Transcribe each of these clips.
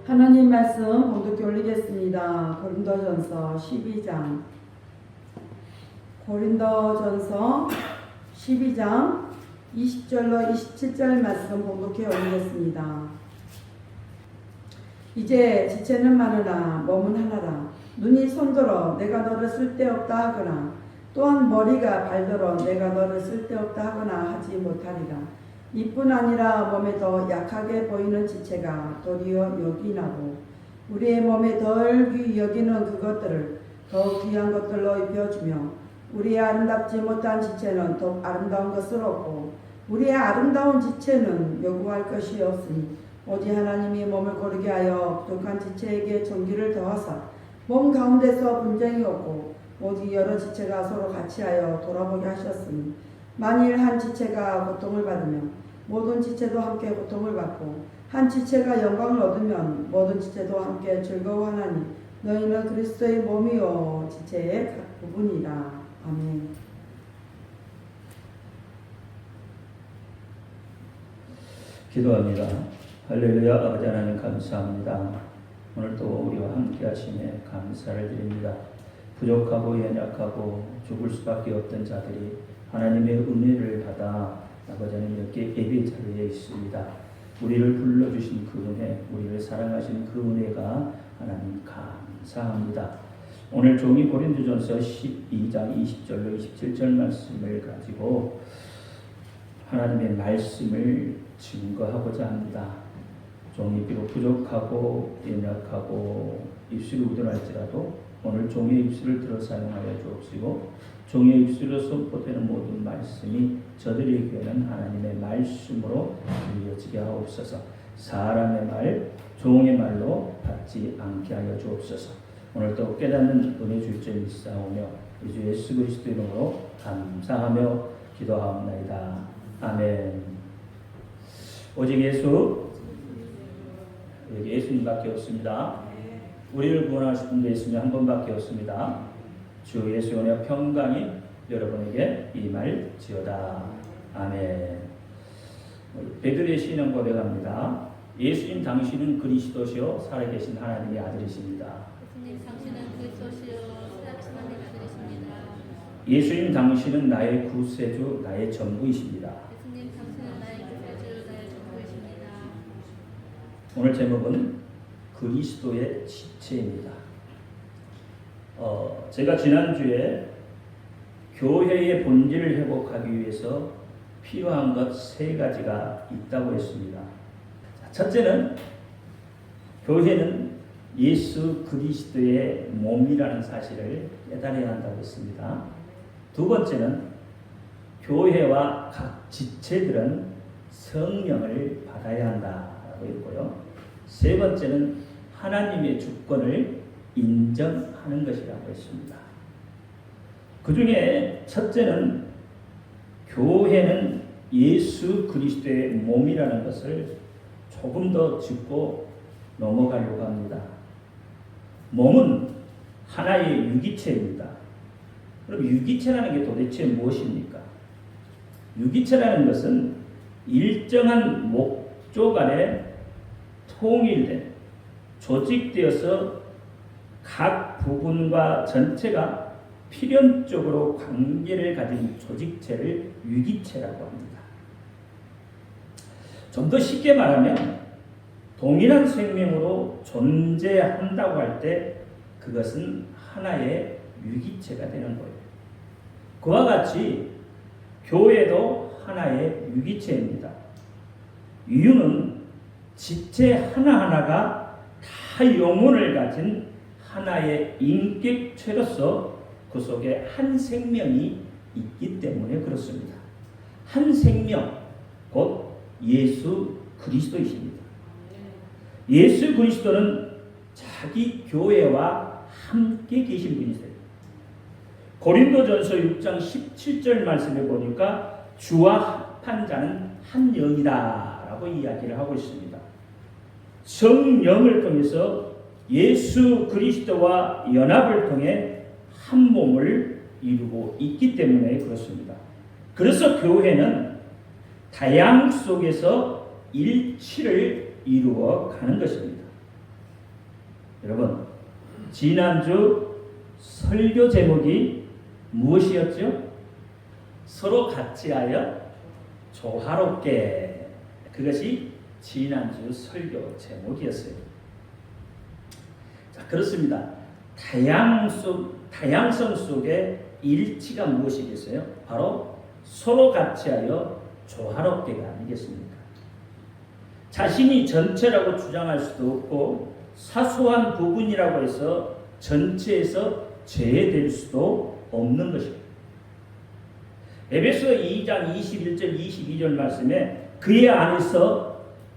하나님 말씀 봉독해 올리겠습니다. 고린도전서 12장 고린도전서 12장 20절로 27절 말씀 봉독해 올리겠습니다. 이제 지체는 많으나 몸은 하나라. 눈이 손들어 내가 너를 쓸데없다 하거나 또한 머리가 발들어 내가 너를 쓸데없다 하거나 하지 못하리라. 이뿐 아니라 몸에 더 약하게 보이는 지체가 도리어 요긴하고 우리의 몸에 덜 귀히 여기는 그것들을 더욱 귀한 것들로 입혀주며 우리의 아름답지 못한 지체는 더욱 아름다운 것을 얻고 우리의 아름다운 지체는 요구할 것이 없으니 오직 하나님이 몸을 고르게 하여 독한 지체에게 존귀를 더하사 몸 가운데서 분쟁이 없고 오직 여러 지체가 서로 같이하여 돌아보게 하셨으니 만일 한 지체가 고통을 받으며 모든 지체도 함께 고통을 받고 한 지체가 영광을 얻으면 모든 지체도 함께 즐거워하나니 너희는 그리스도의 몸이요 지체의 각 부분이라. 아멘. 기도합니다. 할렐루야. 아버지 하나님 감사합니다. 오늘도 우리와 함께 하심에 감사를 드립니다. 부족하고 연약하고 죽을 수밖에 없던 자들이 하나님의 은혜를 받아 아버지 하나님 이렇게 예배 자리에 있습니다. 우리를 불러주신 그 은혜, 우리를 사랑하신 그 은혜가 하나님 감사합니다. 오늘 종이 고린도전서 12장 20절로 27절 말씀을 가지고 하나님의 말씀을 증거하고자 합니다. 종이 비록 부족하고 연약하고 입술이 우둔할지라도 오늘 종의 입술을 들어 사용하여 주옵시고 종의 입술로 선포되는 모든 말씀이 저들에게는 하나님의 말씀으로 들려지게 하옵소서. 사람의 말, 종의 말로 받지 않게 하여 주옵소서. 오늘도 깨닫는 은혜 줄 줄 믿사오며 주 예수 그리스도 이름으로 감사하며 기도하옵나이다. 아멘. 오직 예수, 여기 예수님밖에 없습니다. 우리를 구원하실 분 예수님 한 분밖에 없습니다. 주 예수의 은혜와 평강이 여러분에게 임할지어다. 아멘. 베드로의 시인은 고백합니다. 예수님 당신은 그리스도시요 살아계신 하나님의 아들이십니다. 예수님 당신은 그리스도시요 살아계신 하나님의 아들이십니다. 예수님 당신은 나의 구세주, 나의 전부이십니다. 예수님 당신은 나의 구세주, 나의 전부이십니다. 오늘 제목은 그리스도의 지체입니다. 제가 지난주에 교회의 본질을 회복하기 위해서 필요한 것 3가지가 있다고 했습니다. 첫째는 교회는 예수 그리스도의 몸이라는 사실을 깨달아야 한다고 했습니다. 두 번째는 교회와 각 지체들은 성령을 받아야 한다고 했고요. 세 번째는 하나님의 주권을 인정하는 것이라고 했습니다. 그 중에 첫째는 교회는 예수 그리스도의 몸이라는 것을 조금 더 짚고 넘어가려고 합니다. 몸은 하나의 유기체입니다. 그럼 유기체라는 게 도대체 무엇입니까? 유기체라는 것은 일정한 목적 안에 통일된 조직되어서 각 부분과 전체가 필연적으로 관계를 가진 조직체를 유기체라고 합니다. 좀 더 쉽게 말하면 동일한 생명으로 존재한다고 할 때 그것은 하나의 유기체가 되는 거예요. 그와 같이 교회도 하나의 유기체입니다. 이유는 지체 하나하나가 다 영혼을 가진 하나의 인격체로서 그 속에 한 생명이 있기 때문에 그렇습니다. 한 생명, 곧 예수 그리스도이십니다. 예수 그리스도는 자기 교회와 함께 계신 분이세요. 고린도전서 6장 17절 말씀에 보니까 주와 합한 자는 한 영이다 라고 이야기를 하고 있습니다. 성령을 통해서 예수 그리스도와 연합을 통해 한 몸을 이루고 있기 때문에 그렇습니다. 그래서 교회는 다양 속에서 일치를 이루어 가는 것입니다. 여러분, 지난주 설교 제목이 무엇이었죠? 서로 같이하여 조화롭게. 그것이 지난주 설교 제목이었어요. 자, 그렇습니다. 다양성 속에 일치가 무엇이겠어요? 바로 서로 같이하여 조화롭게가 아니겠습니까? 자신이 전체라고 주장할 수도 없고 사소한 부분이라고 해서 전체에서 제외될 수도 없는 것입니다. 에베소 2장 21절 22절 말씀에 그의 안에서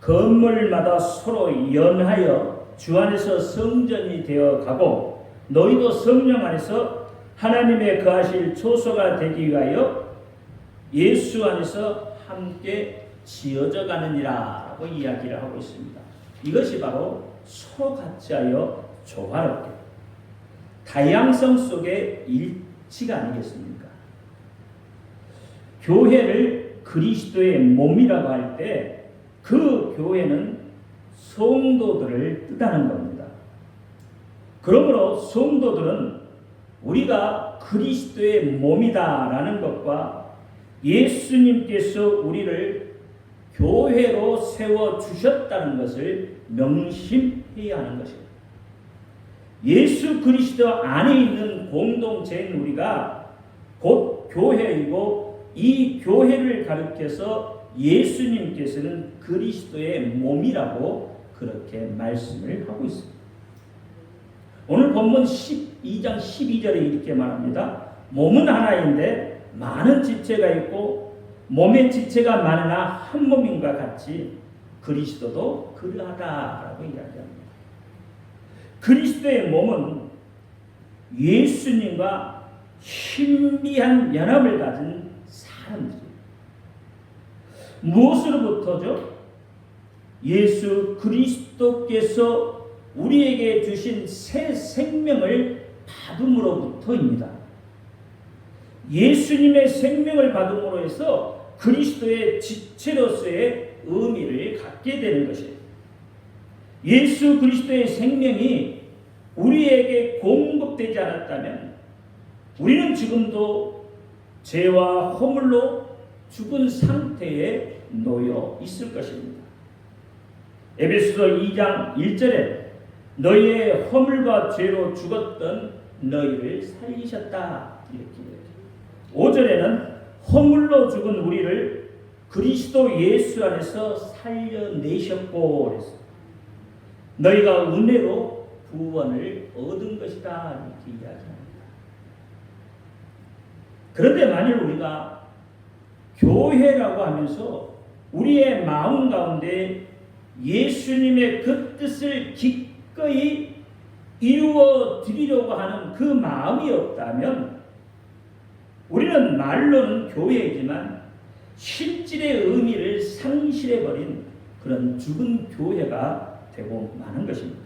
건물마다 서로 연하여 주 안에서 성전이 되어 가고 너희도 성령 안에서 하나님의 거하실 초소가 되기 위하여 예수 안에서 함께 지어져 가느니라 라고 이야기를 하고 있습니다. 이것이 바로 서로 같이하여 조화롭게, 다양성 속의 일치가 아니겠습니까? 교회를 그리스도의 몸이라고 할 때 그 교회는 성도들을 뜻하는 겁니다. 그러므로 성도들은 우리가 그리스도의 몸이다라는 것과 예수님께서 우리를 교회로 세워주셨다는 것을 명심해야 하는 것입니다. 예수 그리스도 안에 있는 공동체인 우리가 곧 교회이고 이 교회를 가리켜서 예수님께서는 그리스도의 몸이라고 그렇게 말씀을 하고 있습니다. 오늘 본문 12장 12절에 이렇게 말합니다. 몸은 하나인데 많은 지체가 있고 몸의 지체가 많으나 한 몸인과 같이 그리스도도 그러하다라고 이야기합니다. 그리스도의 몸은 예수님과 신비한 연합을 가진 사람들이에요. 무엇으로부터죠? 예수 그리스도께서 우리에게 주신 새 생명을 받음으로부터입니다. 예수님의 생명을 받음으로 해서 그리스도의 지체로서의 의미를 갖게 되는 것이에요. 예수 그리스도의 생명이 우리에게 공급되지 않았다면 우리는 지금도 죄와 허물로 죽은 상태에 놓여 있을 것입니다. 에베소서 2장 1절에 너희의 허물과 죄로 죽었던 너희를 살리셨다 이렇게 5절에는 허물로 죽은 우리를 그리스도 예수 안에서 살려내셨고 그래서 너희가 은혜로 구원을 얻은 것이다 이렇게 이야기합니다. 그런데 만일 우리가 교회라고 하면서 우리의 마음 가운데 예수님의 그 뜻을 기꺼이 이루어 드리려고 하는 그 마음이 없다면 우리는 말로는 교회이지만 실질의 의미를 상실해버린 그런 죽은 교회가 되고 마는 것입니다.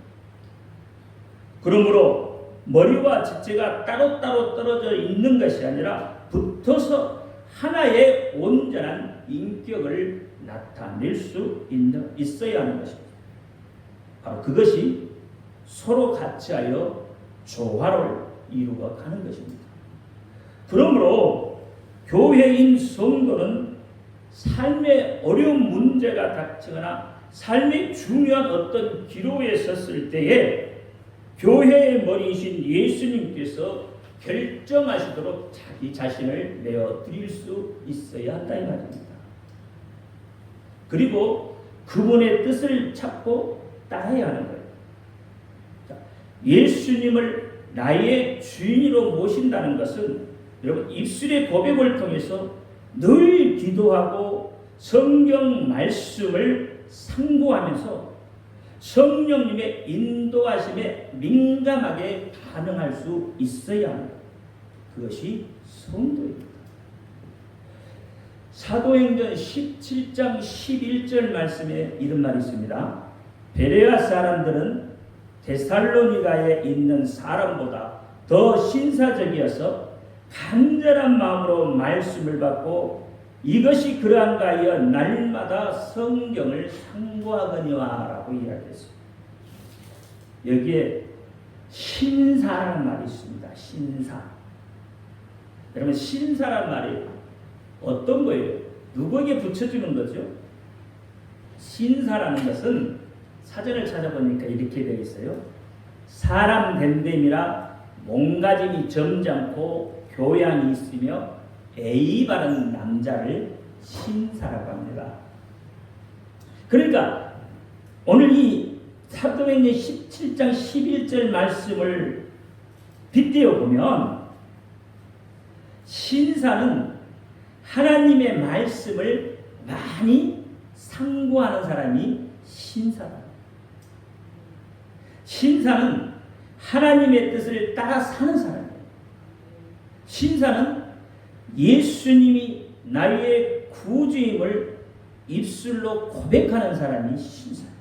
그러므로 머리와 지체가 따로따로 떨어져 있는 것이 아니라 붙어서 하나의 온전한 인격을 나타낼 수 있어야 하는 것입니다. 바로 그것이 서로 같이하여 조화를 이루어 가는 것입니다. 그러므로 교회인 성도는 삶의 어려운 문제가 닥치거나 삶의 중요한 어떤 기로에 섰을 때에 교회의 머리이신 예수님께서 결정하시도록 자기 자신을 내어드릴 수 있어야 한다 이 말입니다. 그리고 그분의 뜻을 찾고 따라야 하는 거예요. 자, 예수님을 나의 주인으로 모신다는 것은 여러분 입술의 고백을 통해서 늘 기도하고 성경 말씀을 상고하면서 성령님의 인도하심에 민감하게 반응할 수 있어야 합니다. 그것이 성도입니다. 사도행전 17장 11절 말씀에 이런 말이 있습니다. 베레아 사람들은 데살로니가에 있는 사람보다 더 신사적이어서 간절한 마음으로 말씀을 받고 이것이 그러한가 하여 날마다 성경을 상고하거니와 라고 이야기했습니다. 여기에 신사라는 말이 있습니다. 신사. 여러분 신사란 말이 어떤 거예요? 누구에게 붙여주는 거죠? 신사라는 것은 사전을 찾아보니까 이렇게 되어 있어요. 사람 됨됨이라 몸가짐이 점잖고 교양이 있으며 예의 바른 남자를 신사라고 합니다. 그러니까 오늘 이 사도행전 17장 11절 말씀을 빗대어 보면 신사는 하나님의 말씀을 많이 상고하는 사람이 신사다. 신사는 하나님의 뜻을 따라 사는 사람이에요. 신사는 예수님이 나의 구주임을 입술로 고백하는 사람이 신사예요.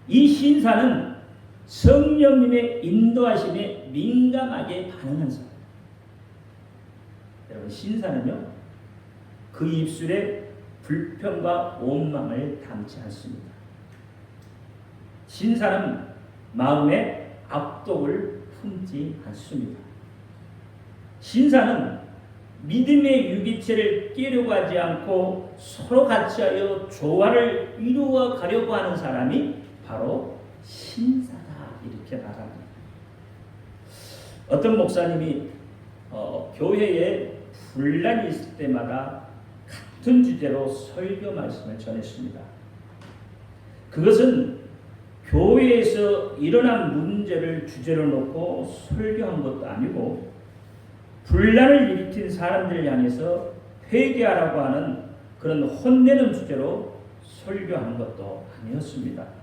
이 신사는 성령님의 인도하심에 민감하게 반응하는 사람. 여러분 신사는요 그 입술에 불평과 원망을 담지 않습니다. 신사는 마음에 악독을 품지 않습니다. 신사는 믿음의 유기체를 깨려고 하지 않고 서로 같이하여 조화를 이루어 가려고 하는 사람이 바로 신사다 이렇게 말합니다. 어떤 목사님이 교회에 분란이 있을 때마다 같은 주제로 설교 말씀을 전했습니다. 그것은 교회에서 일어난 문제를 주제로 놓고 설교한 것도 아니고 분란을 일으킨 사람들을 향해서 회개하라고 하는 그런 혼내는 주제로 설교한 것도 아니었습니다.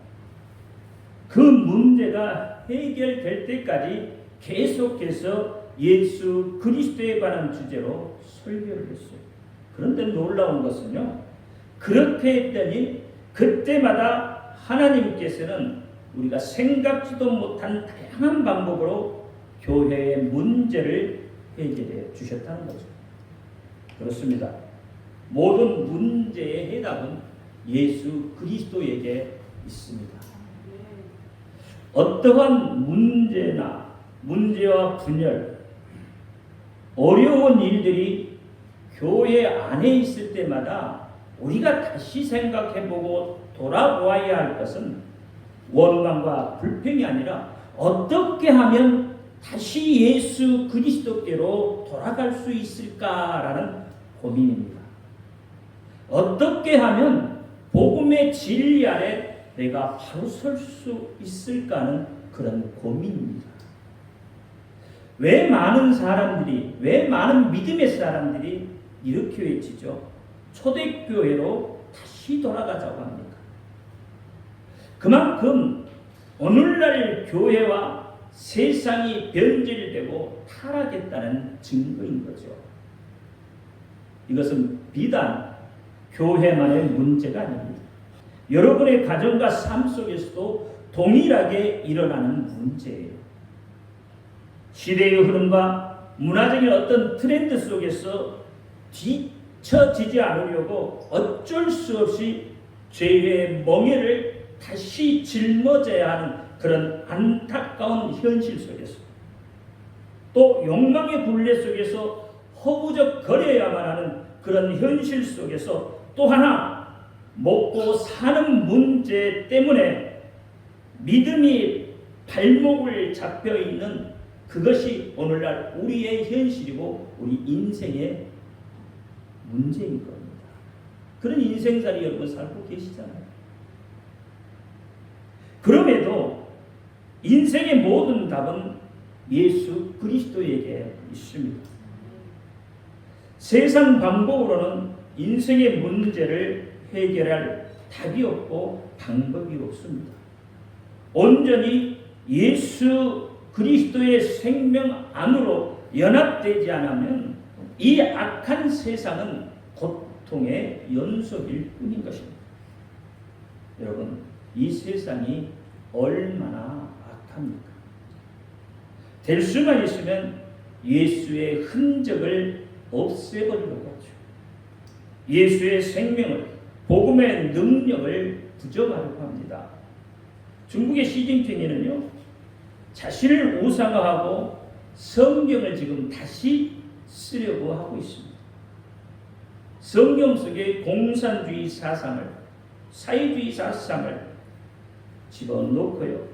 그 문제가 해결될 때까지 계속해서 예수 그리스도에 관한 주제로 설교를 했어요. 그런데 놀라운 것은요. 그렇게 했더니 그때마다 하나님께서는 우리가 생각지도 못한 다양한 방법으로 교회의 문제를 해결해 주셨다는 거죠. 그렇습니다. 모든 문제의 해답은 예수 그리스도에게 있습니다. 어떠한 문제와 분열, 어려운 일들이 교회 안에 있을 때마다 우리가 다시 생각해보고 돌아보아야 할 것은 원망과 불평이 아니라 어떻게 하면 다시 예수 그리스도께로 돌아갈 수 있을까라는 고민입니다. 어떻게 하면 복음의 진리 아래 내가 바로 설 수 있을까 하는 그런 고민입니다. 왜 많은 믿음의 사람들이 이렇게 외치죠? 초대교회로 다시 돌아가자고 합니다. 그만큼 오늘날 교회와 세상이 변질되고 타락했다는 증거인 거죠. 이것은 비단 교회만의 문제가 아닙니다. 여러분의 가정과 삶 속에서도 동일하게 일어나는 문제예요. 시대의 흐름과 문화적인 어떤 트렌드 속에서 뒤처지지 않으려고 어쩔 수 없이 죄의 멍에를 다시 짊어져야 하는 그런 안타까운 현실 속에서 또 욕망의 굴레 속에서 허구적 거려야만 하는 그런 현실 속에서 또 하나 먹고 사는 문제 때문에 믿음이 발목을 잡혀 있는 그것이 오늘날 우리의 현실이고 우리 인생의 문제인 겁니다. 그런 인생살이 여러분 살고 계시잖아요. 그럼에도 인생의 모든 답은 예수 그리스도에게 있습니다. 세상 방법으로는 인생의 문제를 해결할 답이 없고 방법이 없습니다. 온전히 예수 그리스도의 생명 안으로 연합되지 않으면 이 악한 세상은 고통의 연속일 뿐인 것입니다. 여러분, 이 세상이 얼마나 악합니까? 될 수만 있으면 예수의 흔적을 없애버리려고 하죠. 예수의 생명을, 복음의 능력을 부정하려고 합니다. 중국의 시진핑이는요, 자신을 우상화하고 성경을 지금 다시 쓰려고 하고 있습니다. 성경 속에 공산주의 사상을, 사회주의 사상을 집어넣고요.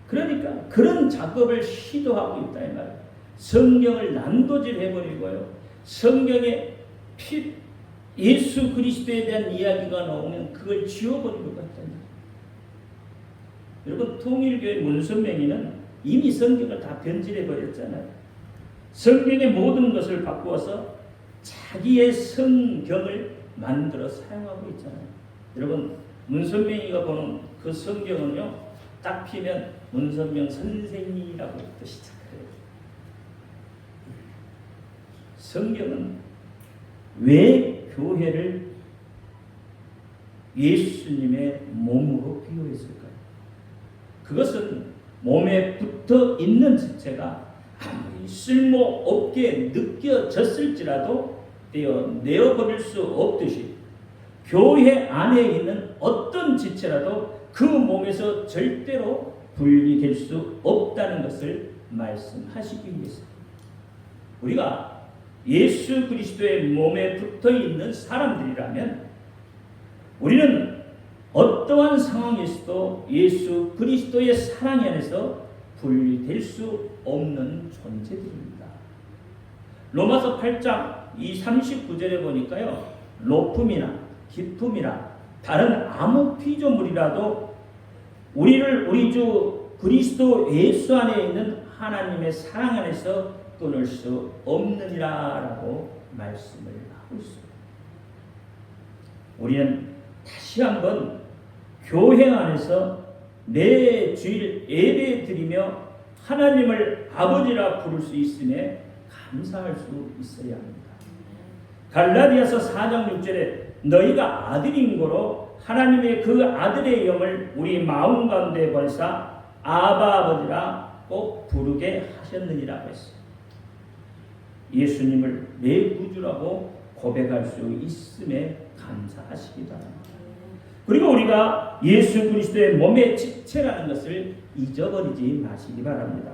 그러니까 그런 작업을 시도하고 있다 이 말이에요. 성경을 난도질해버리고요. 성경에 예수 그리스도에 대한 이야기가 나오면 그걸 지워버리고 갔잖아요. 여러분, 통일교회 문선명이는 이미 성경을 다 변질해버렸잖아요. 성경의 모든 것을 바꾸어서 자기의 성경을 만들어 사용하고 있잖아요. 여러분, 문선명이가 보는 그 성경은요, 딱 피면 문선명 선생이라고 뜻이죠. 성경은 왜 교회를 예수님의 몸으로 비유했을까요? 그것은 몸에 붙어 있는 지체가 아무리 쓸모없게 느껴졌을지라도 떼어내어버릴 수 없듯이 교회 안에 있는 어떤 지체라도 그 몸에서 절대로 분리될 수 없다는 것을 말씀하시기 위해서 우리가 예수 그리스도의 몸에 붙어 있는 사람들이라면 우리는 어떠한 상황에서도 예수 그리스도의 사랑 안에서 분리될 수 없는 존재들입니다. 로마서 8장 39절에 보니까요, 높음이나 깊음이나 다른 아무 피조물이라도 우리를 우리 주 그리스도 예수 안에 있는 하나님의 사랑 안에서 끊을 수 없느니라라고 말씀을 하고 있습니다. 우리는 다시 한번 교회 안에서 매 주일 예배 드리며 하나님을 아버지라 부를 수 있음에 감사할 수 있어야 합니다. 갈라디아서 4장 6절에 너희가 아들인 고로 하나님의 그 아들의 영을 우리 마음 가운데 벌사 아바 아버지라 꼭 부르게 하셨느니라고 했어요. 예수님을 내 구주라고 고백할 수 있음에 감사하시기 바랍니다. 그리고 우리가 예수 그리스도의 몸의 지체라는 것을 잊어버리지 마시기 바랍니다.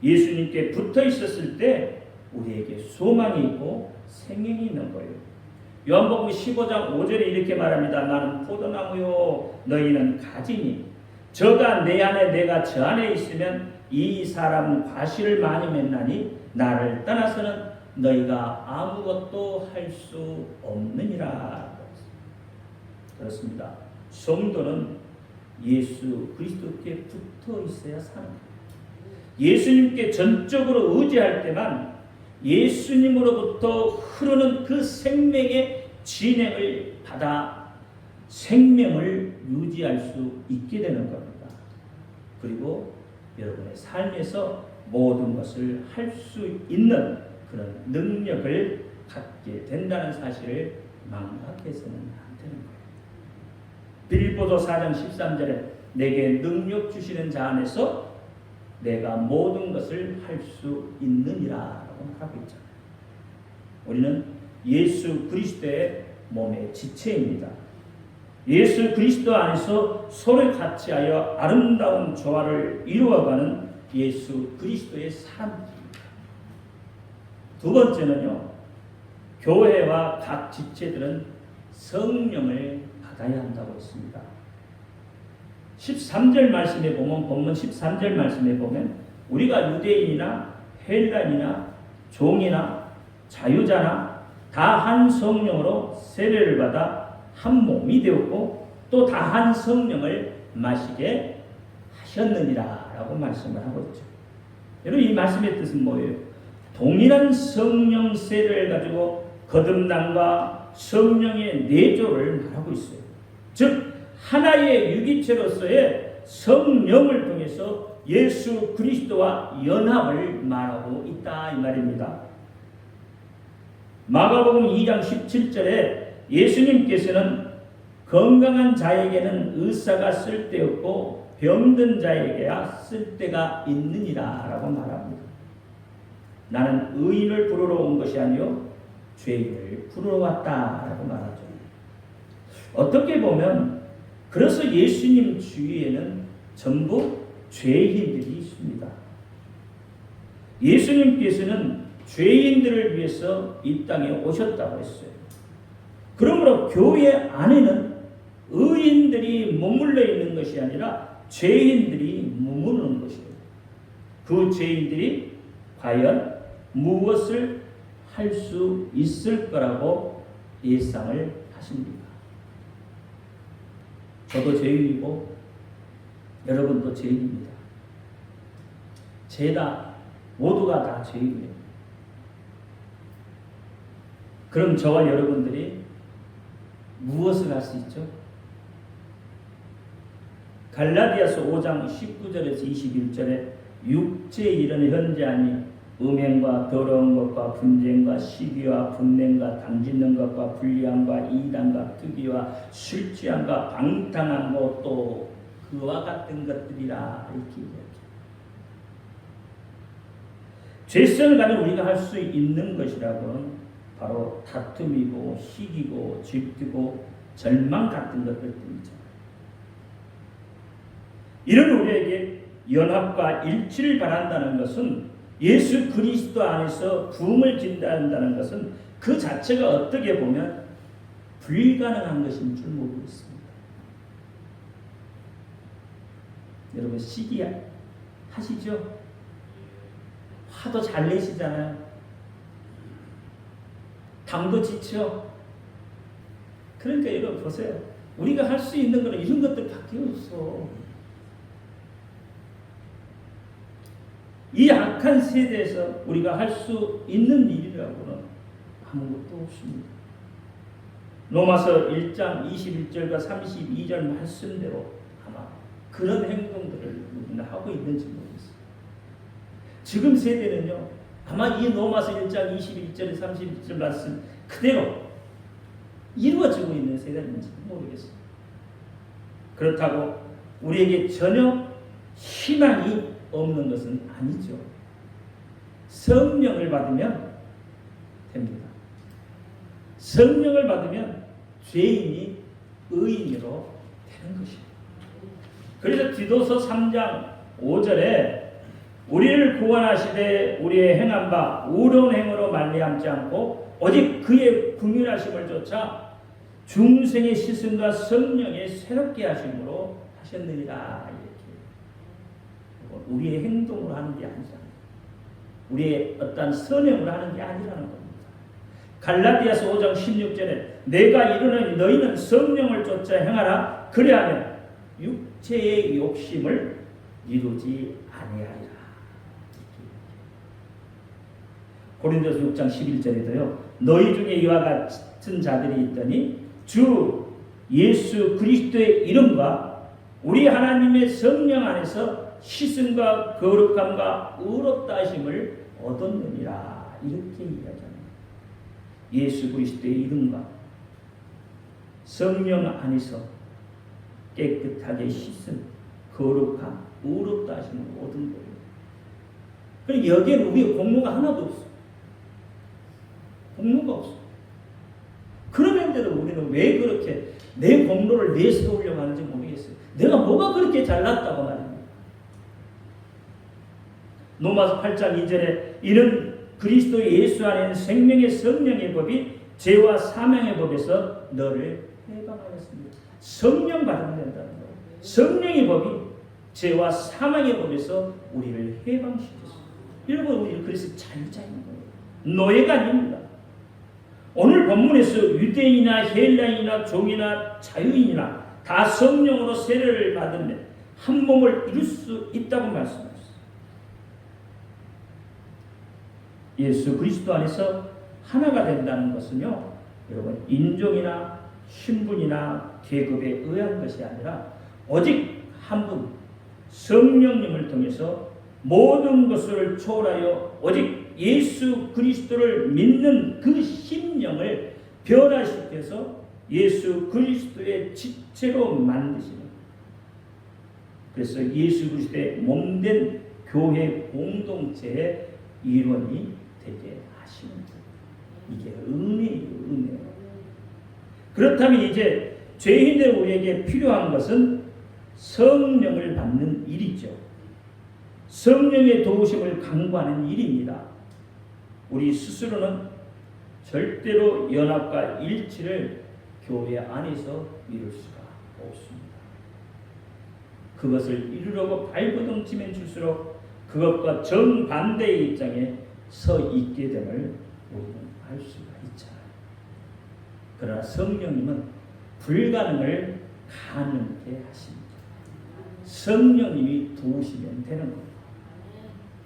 예수님께 붙어 있었을 때 우리에게 소망이 있고 생명이 있는 거예요. 요한복음 15장 5절에 이렇게 말합니다. 나는 포도나무요 너희는 가지니 저가 내 안에 내가 저 안에 있으면 이 사람은 과실을 많이 맺나니 나를 떠나서는 너희가 아무것도 할 수 없느니라. 그렇습니다. 성도는 예수 그리스도께 붙어 있어야 사는 거예요. 예수님께 전적으로 의지할 때만 예수님으로부터 흐르는 그 생명의 진행을 받아 생명을 유지할 수 있게 되는 겁니다. 그리고 여러분의 삶에서 모든 것을 할 수 있는 그런 능력을 갖게 된다는 사실을 망각해서는 안 되는 거예요. 빌립보서 4장 13절에 내게 능력 주시는 자 안에서 내가 모든 것을 할 수 있느니라라고 하고 있잖아요. 우리는 예수 그리스도의 몸의 지체입니다. 예수 그리스도 안에서 서로 같이하여 아름다운 조화를 이루어가는 예수 그리스도의 사람들입니다. 두 번째는요, 교회와 각 지체들은 성령을 받아야 한다고 했습니다. 13절 말씀에 보면, 본문 13절 말씀에 보면 우리가 유대인이나 헬란이나 종이나 자유자나 다 한 성령으로 세례를 받아 한 몸이 되었고 또 다 한 성령을 마시게 하셨느니라 라고 말씀을 하고 있죠. 여러분, 이 말씀의 뜻은 뭐예요? 동일한 성령 세례를 가지고 거듭남과 성령의 내조를 말하고 있어요. 즉 하나의 유기체로서의 성령을 통해서 예수 그리스도와 연합을 말하고 있다 이 말입니다. 마가복음 2장 17절에 예수님께서는 건강한 자에게는 의사가 쓸데없고 병든 자에게야 쓸데가 있느니라 라고 말합니다. 나는 의인을 부르러 온 것이 아니요 죄인을 부르러 왔다 라고 말하죠. 어떻게 보면 그래서 예수님 주위에는 전부 죄인들이 있습니다. 예수님께서는 죄인들을 위해서 이 땅에 오셨다고 했어요. 그러므로 교회 안에는 의인들이 머물러 있는 것이 아니라 죄인들이 머무르는 것이에요. 그 죄인들이 과연 무엇을 할 수 있을 거라고 예상을 하십니까? 저도 죄인이고 여러분도 죄인입니다. 죄다 모두가 다 죄인이에요. 그럼 저와 여러분들이 무엇을 할 수 있죠? 갈라디아서 5장 19절에서 21절에 육체의 일은 현재하니 음행과 더러운 것과 분쟁과 시기와 분냉과 당짓는 것과 불리함과 이단과 투기와 술 취함과 방탕한 것도 그와 같은 것들이라 이렇게 얘기하죠. 죄성을 가진 우리가 할 수 있는 것이라고는 바로 다툼이고 시기고 질투고 절망 같은 것들이죠. 이런 우리에게 연합과 일치를 바란다는 것은 예수 그리스도 안에서 부흥을 진단한다는 것은 그 자체가 어떻게 보면 불가능한 것인 줄 모르고 있습니다. 여러분 시기 하시죠? 화도 잘 내시잖아요. 당도 지쳐. 그러니까 여러분 보세요. 우리가 할 수 있는 거는 이런 것들밖에 없어. 이 악한 세대에서 우리가 할 수 있는 일이라고는 아무것도 없습니다. 로마서 1장 21절과 32절 말씀대로 아마 그런 행동들을 우리는 하고 있는지 모르겠어요. 지금 세대는요, 아마 이 로마서 1장 21절 31절 말씀 그대로 이루어지고 있는 세대인지 모르겠어요. 그렇다고 우리에게 전혀 희망이 없는 것은 아니죠. 성령을 받으면 됩니다. 성령을 받으면 죄인이 의인으로 되는 것입니다. 그래서 디도서 3장 5절에 우리를 구원하시되 우리의 행한 바 의로운 행으로 말미암지 않고 오직 그의 긍휼하심을 쫓아 중생의 시선과 성령의 새롭게 하심으로 하셨느니라. 우리의 행동으로 하는 게 아니잖아요. 우리의 어떤 선행으로 하는 게 아니라는 겁니다. 갈라디아서 5장 16절에 내가 이르노니 너희는 성령을 쫓아 행하라. 그리하면 육체의 욕심을 이루지 아니하리라. 고린도서 6장 11절에도요. 너희 중에 이와 같은 자들이 있더니 주 예수 그리스도의 이름과 우리 하나님의 성령 안에서 시승과 거룩함과 의롭다 하심을 얻었느니라. 이렇게 이야기합니다. 예수 그리스도의 이름과 성령 안에서 깨끗하게 씻은 거룩함, 의롭다 하심을 얻은 거예요. 그럼 여기에 우리의 공로가 하나도 없어. 공로가 없어. 그러면서도 우리는 왜 그렇게 내 공로를 내세우려고 하는지 모르겠어요. 내가 뭐가 그렇게 잘났다고 말입니다. 로마서 8장 2절에 이는 그리스도 예수 안에는 생명의 성령의 법이 죄와 사망의 법에서 너를 해방하였습니다. 성령 받으면 된다는 거예요. 성령의 법이 죄와 사망의 법에서 우리를 해방시켰어요. 여러분 우리는 그래서 자유자인 거예요. 노예가 아닙니다. 오늘 본문에서 유대인이나 헬라인이나 종이나 자유인이나 다 성령으로 세례를 받으면 한 몸을 이룰 수 있다고 말씀하셨어요. 예수 그리스도 안에서 하나가 된다는 것은요, 여러분 인종이나 신분이나 계급에 의한 것이 아니라 오직 한 분 성령님을 통해서 모든 것을 초월하여 오직 예수 그리스도를 믿는 그 심령을 변화시켜서 예수 그리스도의 지체로 만드시는, 그래서 예수 그리스도의 몸된 교회 공동체의 일원이 되게 하시는 거예요. 이게 은혜예요, 은혜. 그렇다면 이제 죄인들 우리에게 필요한 것은 성령을 받는 일이죠. 성령의 도우심을 강구하는 일입니다. 우리 스스로는 절대로 연합과 일치를 교회 안에서 이룰 수가 없습니다. 그것을 이루려고 발버둥치면 줄수록 그것과 정반대의 입장에 서 있게 됨을 우리는 알 수가 있잖아요. 그러나 성령님은 불가능을 가능케 하십니다. 성령님이 도우시면 되는 겁니다.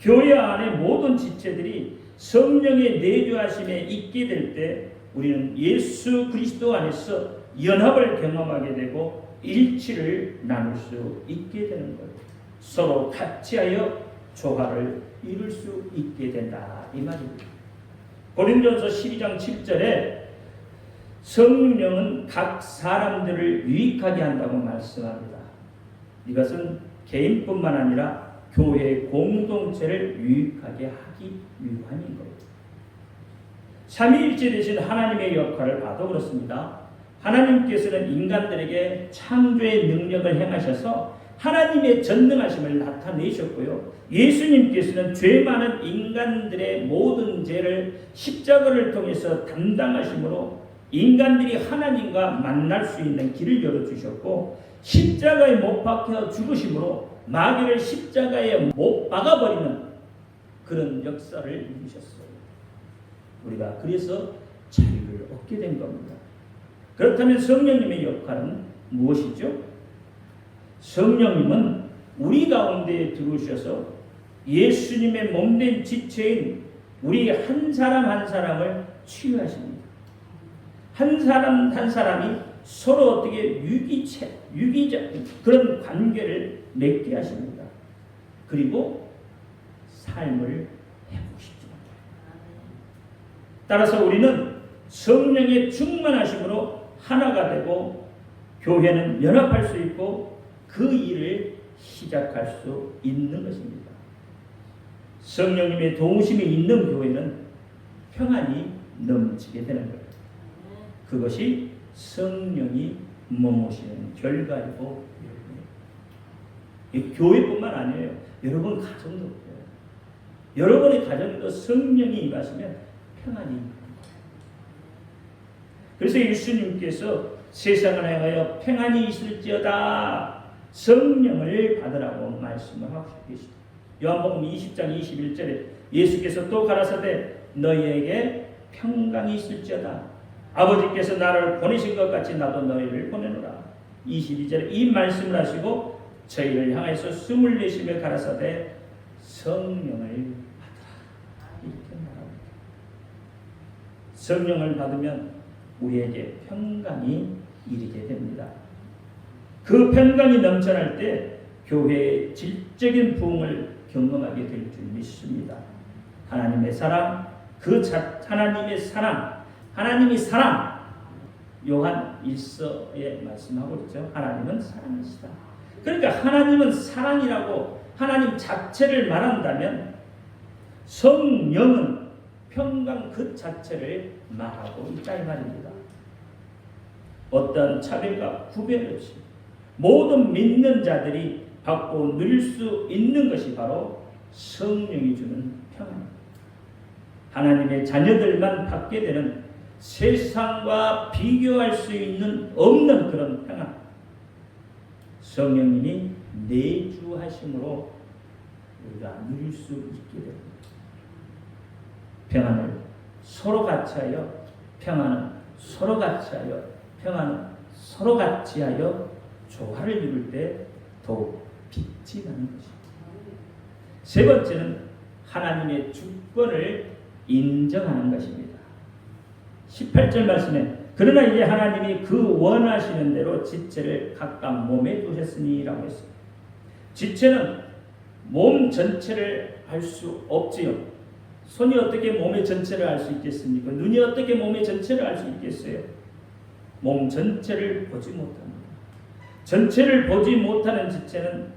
교회 안의 모든 지체들이 성령의 내주하심에 있게 될 때 우리는 예수 그리스도 안에서 연합을 경험하게 되고 일치를 나눌 수 있게 되는 거예요. 서로 같이하여 조화를 이룰 수 있게 된다 이 말입니다. 고린도전서 12장 7절에 성령은 각 사람들을 유익하게 한다고 말씀합니다. 이것은 개인뿐만 아니라 교회 공동체를 유익하게 하기 위함인 거예요. 삼위일체 되신 하나님의 역할을 봐도 그렇습니다. 하나님께서는 인간들에게 창조의 능력을 행하셔서 하나님의 전능하심을 나타내셨고요. 예수님께서는 죄 많은 인간들의 모든 죄를 십자가를 통해서 담당하심으로 인간들이 하나님과 만날 수 있는 길을 열어주셨고 십자가에 못 박혀 죽으심으로 마귀를 십자가에 못 박아버리는 그런 역사를 이루셨어요. 우리가 그래서 자유를 얻게 된 겁니다. 그렇다면 성령님의 역할은 무엇이죠? 성령님은 우리 가운데에 들어오셔서 예수님의 몸된 지체인 우리 한 사람 한 사람을 치유하십니다. 한 사람 한 사람이 서로 어떻게 유기적 그런 관계를 맺게 하십니다. 그리고 삶을 회복시키는 거예요. 따라서 우리는 성령의 충만하심으로 하나가 되고 교회는 연합할 수 있고 그 일을 시작할 수 있는 것입니다. 성령님의 도우심이 있는 교회는 평안이 넘치게 되는 거예요. 그것이 성령이 머무시는 결과이고 교회뿐만 아니에요. 여러분 가정도 그래요. 여러분의 가정도 성령이 임하시면 평안이 임하는 거예요. 그래서 예수님께서 세상을 향하여 평안이 있을지어다 성령을 받으라고 말씀을 하고 계십니다. 요한복음 20장 21절에 예수께서 또 가라사대 너희에게 평강이 있을지어다 아버지께서 나를 보내신 것 같이 나도 너희를 보내노라. 22절에 이 말씀을 하시고 저희를 향해서 숨을 내쉬며 가라사대 성령을 받으라 이렇게 말합니다. 성령을 받으면 우리에게 평강이 이르게 됩니다. 그 평강이 넘쳐날 때 교회의 질적인 부흥을 경험하게 될 줄 믿습니다. 하나님의 사랑, 하나님이 사랑. 요한 1서에 말씀하고 있죠. 하나님은 사랑이시다. 그러니까 하나님은 사랑이라고 하나님 자체를 말한다면 성령은 평강 그 자체를 말하고 있다 이 말입니다. 어떤 차별과 구별 없이 모든 믿는 자들이 받고 누릴 수 있는 것이 바로 성령이 주는 평안입니다. 하나님의 자녀들만 받게 되는 세상과 비교할 수 있는 없는 그런 평안. 성령님이 내주하심으로 우리가 누릴 수 있게 됩니다. 평안을 서로 같이 하여 평안은 서로 같이 하여 평안은 서로 같이 하여 조화를 이룰 때 더욱 빛이 나는 것입니다. 세 번째는 하나님의 주권을 인정하는 것입니다. 18절 말씀에 그러나 이제 하나님이 그 원하시는 대로 지체를 각각 몸에 두셨으니 라고 했어요. 지체는 몸 전체를 알 수 없지요. 손이 어떻게 몸의 전체를 알 수 있겠습니까? 눈이 어떻게 몸의 전체를 알 수 있겠어요? 몸 전체를 보지 못합니다. 전체를 보지 못하는 지체는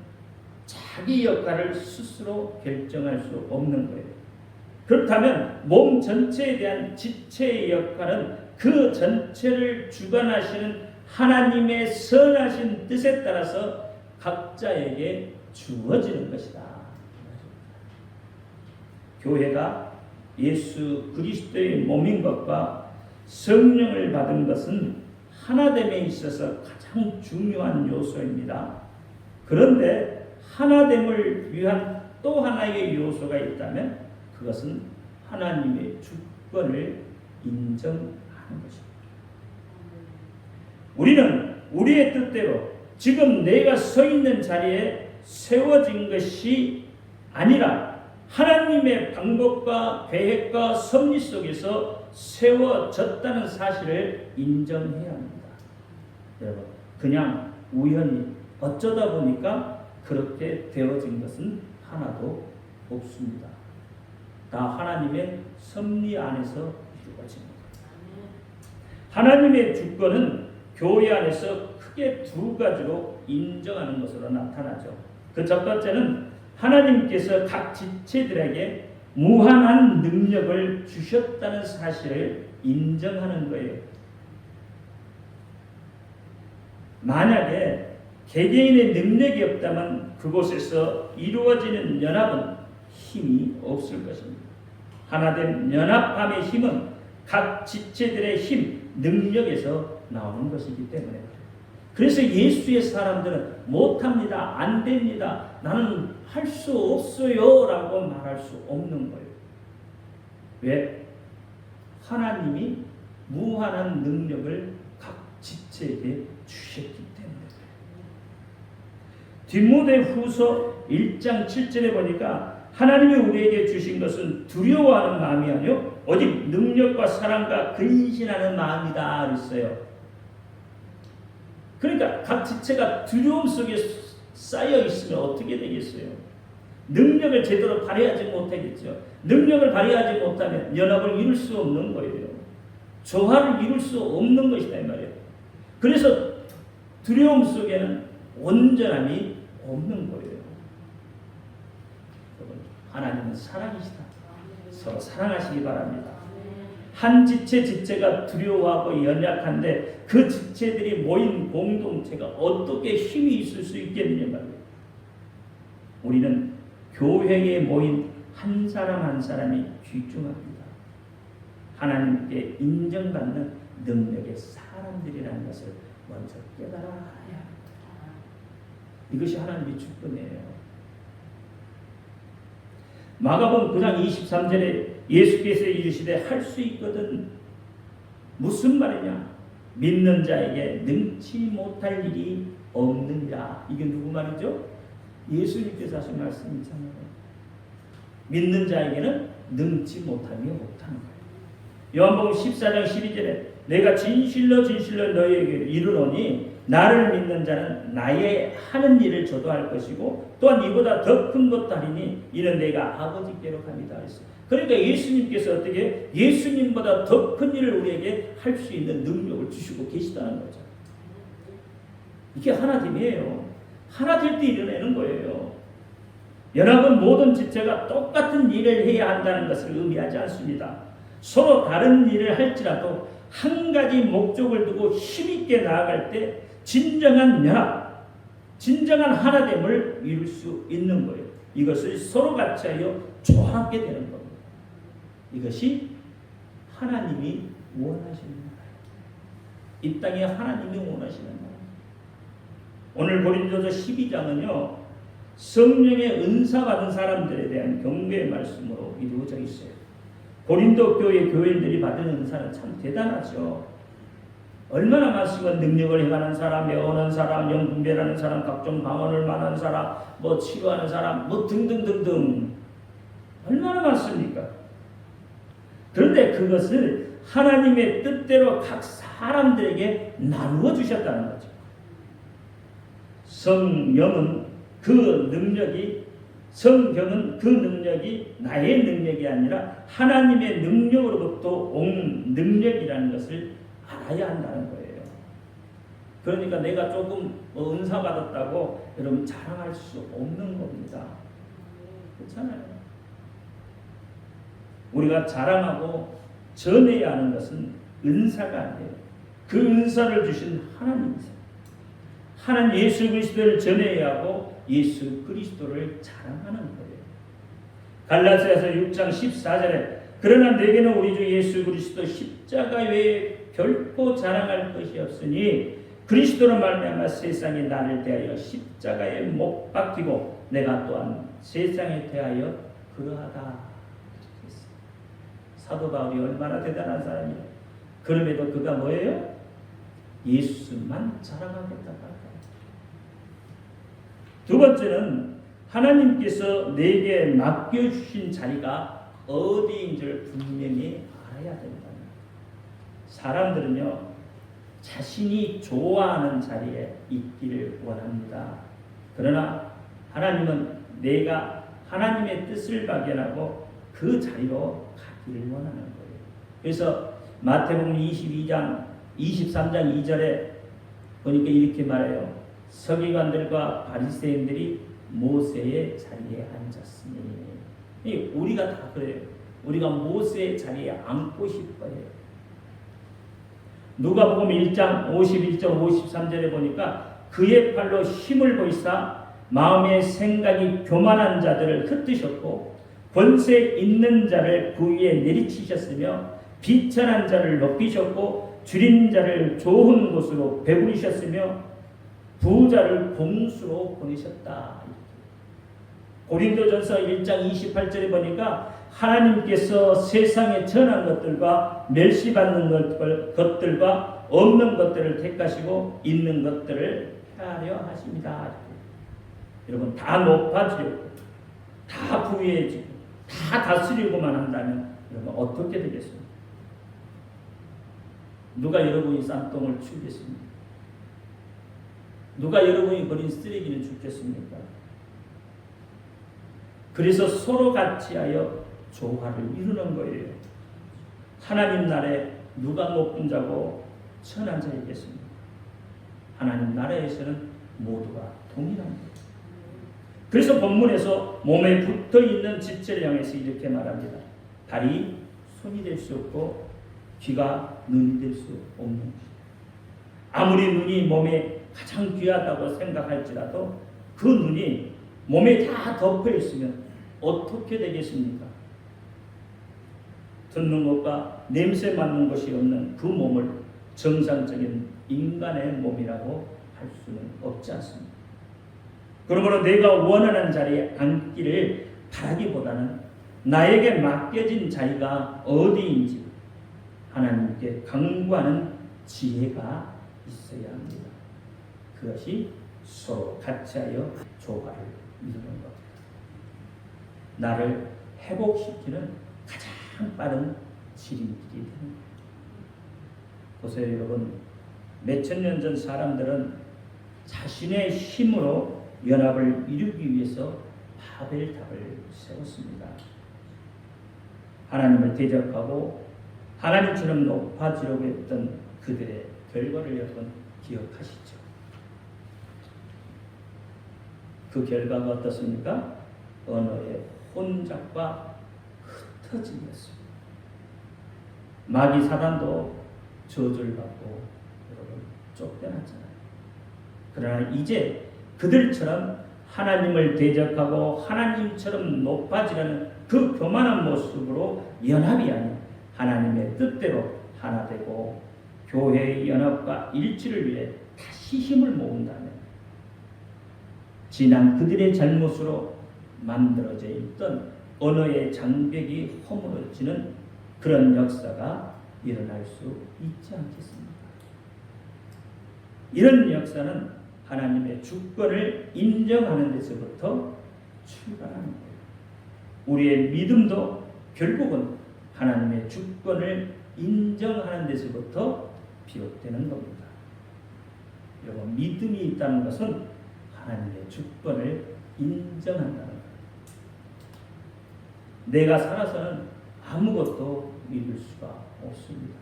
자기 역할을 스스로 결정할 수 없는 거예요. 그렇다면 몸 전체에 대한 지체의 역할은 그 전체를 주관하시는 하나님의 선하신 뜻에 따라서 각자에게 주어지는 것이다. 교회가 예수 그리스도의 몸인 것과 성령을 받은 것은 하나됨에 있어서 가장 중요한 요소입니다. 그런데 하나됨을 위한 또 하나의 요소가 있다면 그것은 하나님의 주권을 인정하는 것입니다. 우리는 우리의 뜻대로 지금 내가 서 있는 자리에 세워진 것이 아니라 하나님의 방법과 계획과 섭리 속에서 세워졌다는 사실을 인정해야 합니다. 여러분, 그냥 우연히 어쩌다 보니까 그렇게 되어진 것은 하나도 없습니다. 다 하나님의 섭리 안에서 이루어집니다. 하나님의 주권은 교회 안에서 크게 두 가지로 인정하는 것으로 나타나죠. 그 첫 번째는 하나님께서 각 지체들에게 무한한 능력을 주셨다는 사실을 인정하는 거예요. 만약에 개개인의 능력이 없다면 그곳에서 이루어지는 연합은 힘이 없을 것입니다. 하나된 연합함의 힘은 각 지체들의 힘, 능력에서 나오는 것이기 때문에 그래서 예수의 사람들은 못합니다, 안 됩니다, 나는 할 수 없어요 라고 말할 수 없는 거예요. 왜? 하나님이 무한한 능력을 각 지체에게 주셨기 때문에. 디모데후서 1장 7절에 보니까 하나님이 우리에게 주신 것은 두려워하는 마음이 아니요 오직 능력과 사랑과 근신하는 마음이다 그랬어요. 그러니까 각 지체가 두려움 속에 쌓여 있으면 어떻게 되겠어요? 능력을 제대로 발휘하지 못하겠죠. 능력을 발휘하지 못하면 연합을 이룰 수 없는 거예요. 조화를 이룰 수 없는 것이다 이 말이에요. 그래서 두려움 속에는 온전함이 없는 거예요. 여러분, 하나님은 사랑이시다. 서로 사랑하시기 바랍니다. 한 지체가 두려워하고 연약한데 그 지체들이 모인 공동체가 어떻게 힘이 있을 수 있겠느냐 말이에요. 우리는 교회에 모인 한 사람 한 사람이 귀중합니다. 하나님께 인정받는 능력의 사람들이라는 것을 먼저 깨달아야 합니다. 이것이 하나님의 주권이에요. 마가복음 9장 23절에 예수께서 이르시되 할 수 있거든. 무슨 말이냐? 믿는 자에게 능치 못할 일이 없느니라. 이게 누구 말이죠? 예수님께서 하신 말씀이잖아요. 믿는 자에게는 능치 못함이 없다는 거예요. 요한복음 14장 12절에 내가 진실로 너희에게 이르노니 나를 믿는 자는 나의 하는 일을 저도 할 것이고 또한 이보다 더 큰 것도 하리니 이는 내가 아버지께로 갑니다. 그러니까 예수님께서 어떻게 예수님보다 더 큰 일을 우리에게 할 수 있는 능력을 주시고 계시다는 거죠. 이게 하나됨이에요. 하나 될 때 이뤄내는 거예요. 연합은 모든 지체가 똑같은 일을 해야 한다는 것을 의미하지 않습니다. 서로 다른 일을 할지라도 한 가지 목적을 두고 힘있게 나아갈 때 진정한 연합, 진정한 하나됨을 이룰 수 있는 거예요. 이것을 서로 같이 하여 조합하게 되는 겁니다. 이것이 하나님이 원하시는 거예요. 이 땅에 하나님이 원하시는 거예요. 오늘 고린도서 12장은요. 성령의 은사 받은 사람들에 대한 경배의 말씀으로 이루어져 있어요. 고린도 교회 교인들이 받은 은사는 참 대단하죠. 얼마나 많으면 능력을 행하는 사람, 예언하는 사람, 영분별하는 사람, 각종 방언을 말하는 사람, 뭐 치료하는 사람, 뭐 등등등등 얼마나 많습니까? 그런데 그것을 하나님의 뜻대로 각 사람들에게 나누어 주셨다는 거죠. 성경은 그 능력이 나의 능력이 아니라 하나님의 능력으로부터 온 능력이라는 것을 알아야 한다는 거예요. 그러니까 내가 조금 은사 받았다고 여러분 자랑할 수 없는 겁니다. 그렇잖아요. 우리가 자랑하고 전해야 하는 것은 은사가 아니에요. 그 은사를 주신 하나님이세요. 하나님 예수 그리스도를 전해야 하고 예수 그리스도를 자랑하는 거예요. 갈라디아서 6장 14절에 그러나 내게는 우리 주 예수 그리스도 십자가 외에 결코 자랑할 것이 없으니 그리스도로 말미암아 세상이 나를 대하여 십자가에 못 박히고 내가 또한 세상에 대하여 그러하다. 사도 바울이 얼마나 대단한 사람이에요. 그럼에도 그가 뭐예요? 예수만 자랑하겠다. 두 번째는 하나님께서 내게 맡겨주신 자리가 어디인 줄 분명히 알아야 된다. 사람들은요, 자신이 좋아하는 자리에 있기를 원합니다. 그러나 하나님은 내가 하나님의 뜻을 발견하고 그 자리로 가기를 원하는 거예요. 그래서 마태복음 22장 23장 2절에 보니까 이렇게 말해요. 서기관들과 바리새인들이 모세의 자리에 앉았으니, 우리가 다 그래요. 우리가 모세의 자리에 앉고 싶어요. 누가복음 1장 51절 53절에 보니까 그의 팔로 힘을 보이사 마음의 생각이 교만한 자들을 흩으셨고 권세 있는 자를 그 위에 내리치셨으며 비천한 자를 높이셨고 줄인 자를 좋은 곳으로 배부르셨으며 부자를 공수로 보내셨다. 고린도전서 1장 28절에 보니까 하나님께서 세상에 전한 것들과 멸시받는 것들과 없는 것들을 택하시고 있는 것들을 폐하려 하십니다. 여러분, 다 높아지려고, 다 부유해지고, 다 다스리고만 한다면 여러분 어떻게 되겠습니까? 누가 여러분이 싼똥을 치우겠습니까? 누가 여러분이 버린 쓰레기는 줍겠습니까? 그래서 서로 같이하여 조화를 이루는 거예요. 하나님 나라에 누가 높은 자고 천한 자이겠습니까? 하나님 나라에서는 모두가 동일합니다. 그래서 본문에서 몸에 붙어있는 지체를 향해서 이렇게 말합니다. 발이 손이 될 수 없고 귀가 눈이 될 수 없는 것. 아무리 눈이 몸에 가장 귀하다고 생각할지라도 그 눈이 몸에 다 덮여 있으면 어떻게 되겠습니까? 듣는 것과 냄새 맡는 것이 없는 그 몸을 정상적인 인간의 몸이라고 할 수는 없지 않습니다. 그러므로 내가 원하는 자리에 앉기를 바라기보다는 나에게 맡겨진 자리가 어디인지 하나님께 간구하는 지혜가 있어야 합니다. 그것이 서로 같이하여 조화를 이루는 것. 나를 회복시키는 가장 빠른 지름길이 되는 것. 보세요, 여러분. 몇천 년 전 사람들은 자신의 힘으로 연합을 이루기 위해서 바벨탑을 세웠습니다. 하나님을 대적하고 하나님처럼 높아지려고 했던 그들의 결과를 여러분 기억하시죠? 그 결과가 어떻습니까? 언어의 혼잡과 흩어짐이었습니다. 마귀 사단도 저주를 받고 여러분 쫓겨났잖아요. 그러나 이제 그들처럼 하나님을 대적하고 하나님처럼 높아지려는 그 교만한 모습으로 연합이 아닌 하나님의 뜻대로 하나 되고 교회의 연합과 일치를 위해 다시 힘을 모은다면 지난 그들의 잘못으로 만들어져 있던 언어의 장벽이 허물어지는 그런 역사가 일어날 수 있지 않겠습니까? 이런 역사는 하나님의 주권을 인정하는 데서부터 출발하는 거예요. 우리의 믿음도 결국은 하나님의 주권을 인정하는 데서부터 비롯되는 겁니다. 여러분, 믿음이 있다는 것은 하나님의 주권을 인정한다는 거예요. 내가 살아서는 아무것도 이룰 수가 없습니다.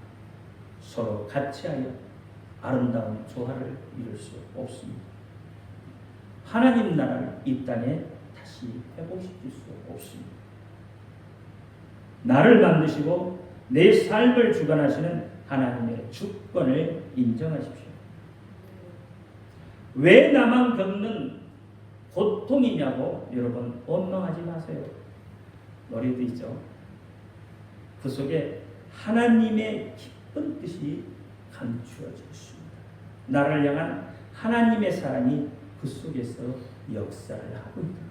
서로 같이하여 아름다운 조화를 이룰 수 없습니다. 하나님 나라를 이 땅에 다시 회복시킬 수 없습니다. 나를 만드시고 내 삶을 주관하시는 하나님의 주권을 인정하십시오. 왜 나만 겪는 고통이냐고 여러분 원망하지 마세요. 노래도 있죠. 그 속에 하나님의 기쁜 뜻이 감추어져 있습니다. 나를 향한 하나님의 사랑이 그 속에서 역사를 하고 있다.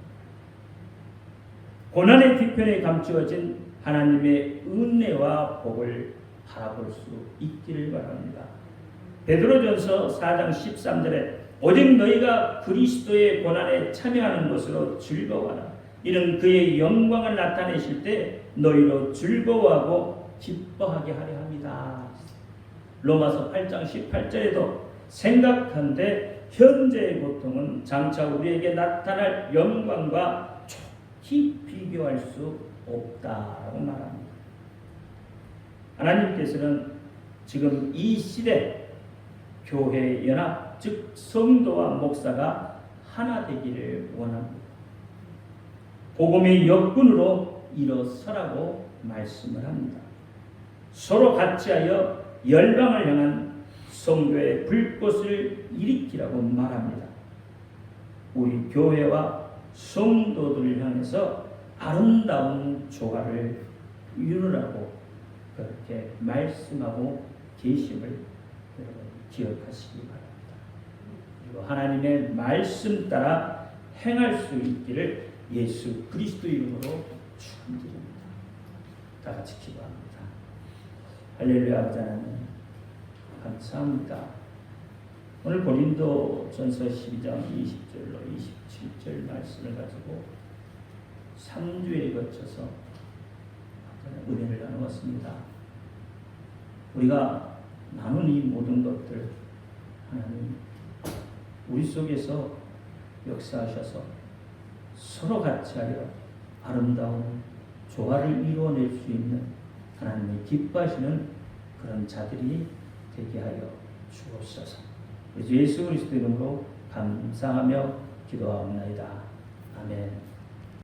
고난의 뒤편에 감추어진 하나님의 은혜와 복을 바라볼 수 있기를 바랍니다. 베드로전서 4장 13절에 오직 너희가 그리스도의 고난에 참여하는 것으로 즐거워하라. 이는 그의 영광을 나타내실 때 너희로 즐거워하고 기뻐하게 하려 합니다. 로마서 8장 18절에도 생각한데 현재의 고통은 장차 우리에게 나타날 영광과 좋게 비교할 수 없다라고 말합니다. 하나님께서는 지금 이 시대 교회 연합, 즉 성도와 목사가 하나 되기를 원합니다. 복음의 역군으로 일어서라고 말씀을 합니다. 서로 같이하여 열방을 향한 성도의 불꽃을 일으키라고 말합니다. 우리 교회와 성도들을 향해서 아름다운 조화를 이루라고 그렇게 말씀하고 계심을 여러분 기억하시기 바랍니다. 그리고 하나님의 말씀 따라 행할 수 있기를 예수 그리스도 이름으로 축원드립니다. 다 같이 기도합니다. 할렐루야. 아버지 하나님 감사합니다. 오늘 고린도전서 12장 20절로 27절 말씀을 가지고 3주에 거쳐서 은혜를 나누었습니다. 우리가 나눈 이 모든 것들 하나님 우리 속에서 역사하셔서 서로 같이하여 아름다운 조화를 이루어낼 수 있는 하나님의 기뻐하시는 그런 자들이 되게 하여 주옵소서. 예수 그리스도 이름으로 감사하며 기도하옵나이다. 아멘.